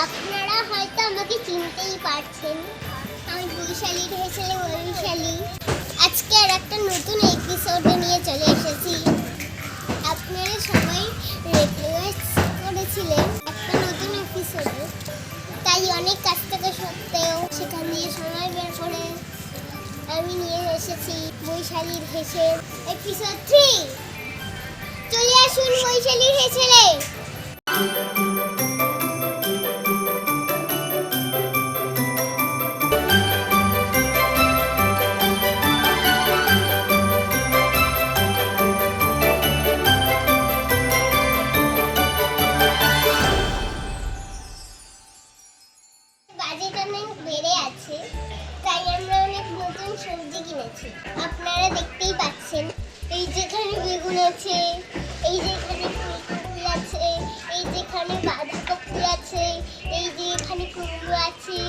আপনারা হয়তো আমাকে চিনতেই পারছেন। আমি বৈশালী হেসেলে বৈশালী। আজকে আর একটা নতুন এপিসোড নিয়ে চলে এসেছি। আপনারা সবাই রিকোয়েস্ট করেছিলেন একটা নতুন এপিসোডে, তাই অনেক কাছ থেকে সত্ত্বেও সেখান দিয়ে সময় বের করে আমি নিয়ে এসেছি বৈশালীর হেসেল এপিসোড 3। চলে আসুন বৈশালীর হেসেলে। বাজেট অনেক বেড়ে আছে, তাই আমরা অনেক নতুন সবজি কিনেছি। আপনারা দেখতেই পাচ্ছেন, এই যেখানে বেগুন আছে, এই যেখানে ফুলকপি আছে, এই যেখানে বাঁধাকপি আছে, এই যে এখানে কুমড়ো আছে,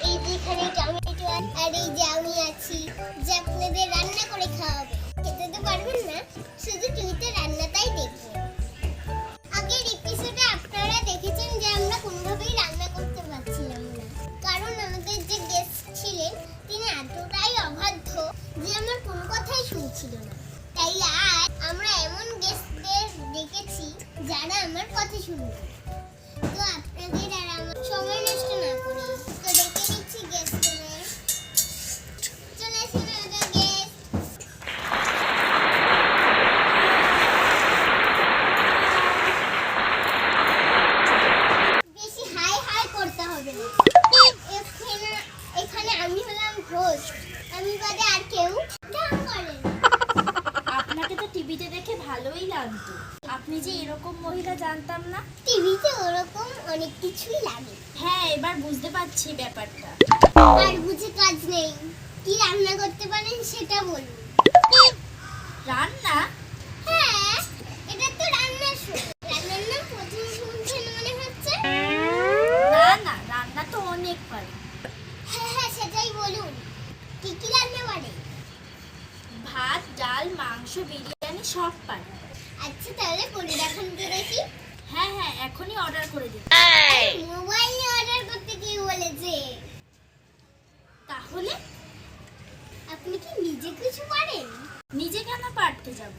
এই যেখানে টমেটো আছে, আর এই যে আমি আছি, যা আপনাদের রান্না করে খাওয়াবো। খেতে তো পারবেন না, শুধু টিভিতে রান্নাটাই দেখবেন। আগের এপিসোডে আপনারা দেখেছেন যে আমরা কোনোভাবেই রান্না করতে পারছিলাম না, কারণ আমাদের যে গেস্ট ছিলেন তিনি এতটাই অবাধ্য যে আমার কোনো কথাই শুনছিল না। তাই আজ আমরা এমন গেস্টদের ডেকেছি যারা আমার কথা শুনবে। তো আপনাদের আর আমার সময় নষ্ট না করে তো ডেকে নিচ্ছি গেস্টদের। চলে আসুন আমাদের গেস্ট। বেশি হাই হাই করতে হবে না। এখানে আমি হলাম হোস্ট, আমি বাদে আর কেউ ঢং করে না। আপনাকে তো টিভিতে দেখে ভালোই লাগতো, আপনি যে এরকম মহিলা জানতাম না। টিভিতে ওরকম অনেক কিছুই লাগে। হ্যাঁ, এবার বুঝতে পারছি ব্যাপারটা। আর বুঝে কাজ নেই, কি রান্না করতে পারেন সেটা বলুন। রান্না? হ্যাঁ, এটা তো রান্নার শো। রান্নার নাম প্রথম শুনছেন মনে হচ্ছে। না না, রান্না তো অনেক পারি। হ্যাঁ হ্যাঁ, সেটাই বলুন, কি কি রান্না পারে? ভাত, ডাল, মাংস, বিরিয়ানি সব পারি। আচ্ছা তাহলে করে দেখান তো দেখি। হ্যাঁ হ্যাঁ, এখনই অর্ডার করে দিন। মোবাইলে অর্ডার করতে কি বলেছে? তাহলে আপনি কি নিজে কিছু পারেন? নিজে কেন পারতে যাব?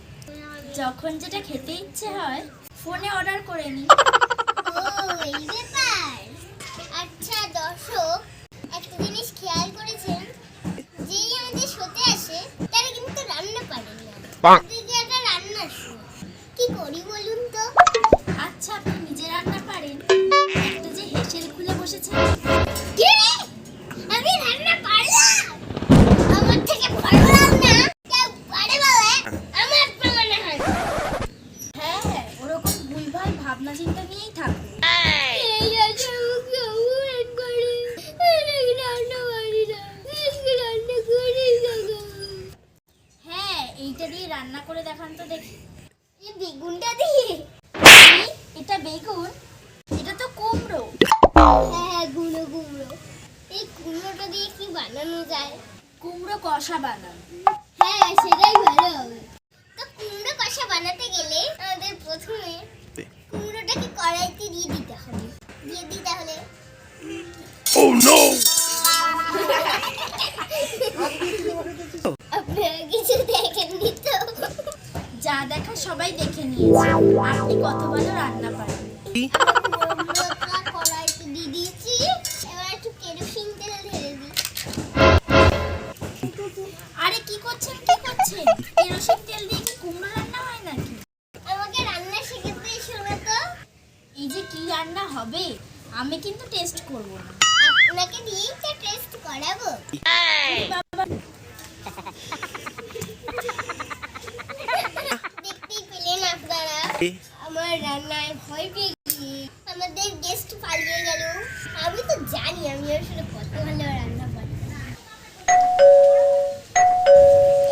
যখন যেটা খেতে ইচ্ছে হয় ফোনে অর্ডার করে নিই। ও এই ব্যাপার। আচ্ছা দর্শক, একটা জিনিস খেয়াল করেছেন, যেই আমাদের শোতে আসে তারা কিন্তু রান্না পারে না। এদিকে একটা রান্নার শো, কি করি বলুন তো? আচ্ছা, আপনি নিজে রান্না পারেন, একটা যে হেসেল খুলে বসেছেন। কি রে? আমি রান্না পারলাম? আমার থেকে ভালো রান্না কেউ পারে বলে আমার প্রমাণ হয়। হ্যাঁ হ্যাঁ, ওরকম ভুলভাল ভাবনা চিন্তা নিয়েই থাকবে। এই আছে আমাকে অপমান করে, আমি রান্না পারি না, আজকে রান্না করি কাকা। হ্যাঁ, এইটা দিয়ে রান্না করে দেখান তো দেখি। এই বেগুনটা দিয়ে? কি? এটা বেগুন? এটা তো কুমড়ো। হ্যাঁ গুঁড়ো কুমড়ো। এই কুমড়োটা দিয়ে কি বানানো যায়? কুমড়ো কষা বানান। হ্যাঁ সেটাই ভালো হবে। তো কুমড়ো কষা বানাতে গেলে আমাদের প্রথমে কুমড়োটাকে কড়াইতে দিয়ে দিতে হবে। দিয়ে দিই তাহলে। আপনারা কিছু দেখেননি তো? যা দেখা সবাই দেখে নিয়েছে, আপনি কত ভালো রান্না পারেন। কুমড়োটা কড়াইতে দিয়ে দিয়েছি, এবার একটু কেরোসিন তেল ঢেলে দিই। আরে কি করছেন কি করছেন? কেরোসিন তেল দিয়ে কি কুমড়ো রান্না হয় নাকি? আমাকে রান্না শেখাতে এসো না তো। এই যে কি রান্না হবে আমি কিন্তু টেস্ট করব না। আপনাকে দিয়েই তো টেস্ট করাবো। বাবা, দেখতেই পেলেন আপনারা, আমার রান্নায় ভয় পেয়ে গিয়ে আমাদের গেস্ট পালিয়ে গেল। আমি তো জানি আমি আসলে কত ভালো রান্না পারি।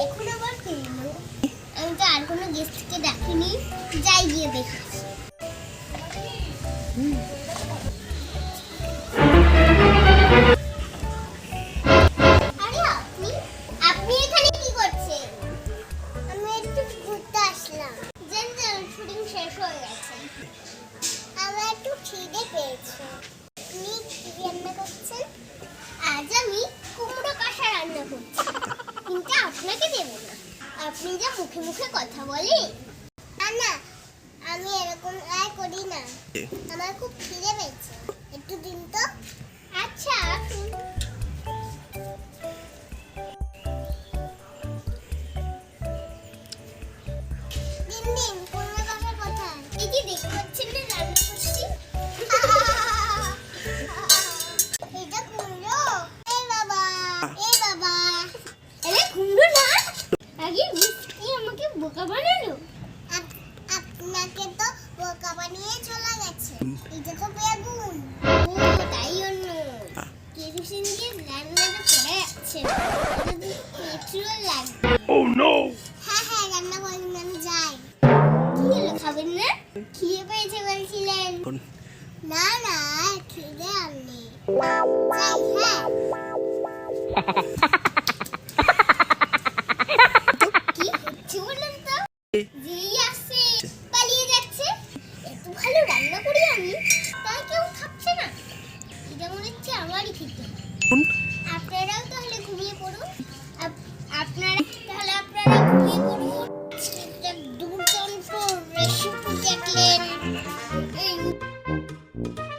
এখন আবার কে এলো? আমি তো আর কোনো গেস্টকে ডাকিনি, যাই গিয়ে দেখি। আরে আপনি এখানে কি করছেন? আমি একটু ঘুরতে আসলাম। শুটিং শেষ হয়ে গেছে, আমার একটু খিদে পেয়েছে। আপনি আপনি যে মুখে মুখে কথা বলি। না না, আমি এরকম আর করি না। আমার খুব খিদে পেয়েছে, একটু দিন তো। আচ্ছা আসুন। দিন দিন, কুমড়ো কাকা কোথায়? এই যে দেখতে পাচ্ছেন না, রান্না করছি। এটা কুমড়ো। এই বাবা, এই বাবা। আরে কুমড়ো না, আগে মিষ্টি আমাকে বোকা বানালো। আপনাকে তো বোকা বানিয়ে চলে গেছে। এটা তো বেগুন। ও তাই জন্য কেরোসিন দিয়ে রান্নাটা করে যাচ্ছে। এটা তো পেট্রোল লাগবে। Oh no! হ্যাঁ হ্যাঁ, রান্না করুন, আমি যাই। কি হলো, খাবেন না? খিদে পেয়েছে বলছিলেন। না না, খিদে আননি। যাই, হ্যাঁ। কি হচ্ছে বলেন তো? যেই আসছে পালিয়ে যাচ্ছে। এত ভালো রান্না করি আমি, তাই কেউ খাচ্ছে না। এটা মনে হচ্ছে আমারই খেতে। আপনারাও তাহলে ঘুমিয়ে পড়ুন। আপনারা ঘুমিয়ে পড়ুন। একটা দুর্দান্ত রেসিপি দেখলেন। এই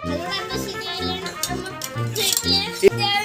ভালো রান্না শিখে এলেন, আমার দেখলেন।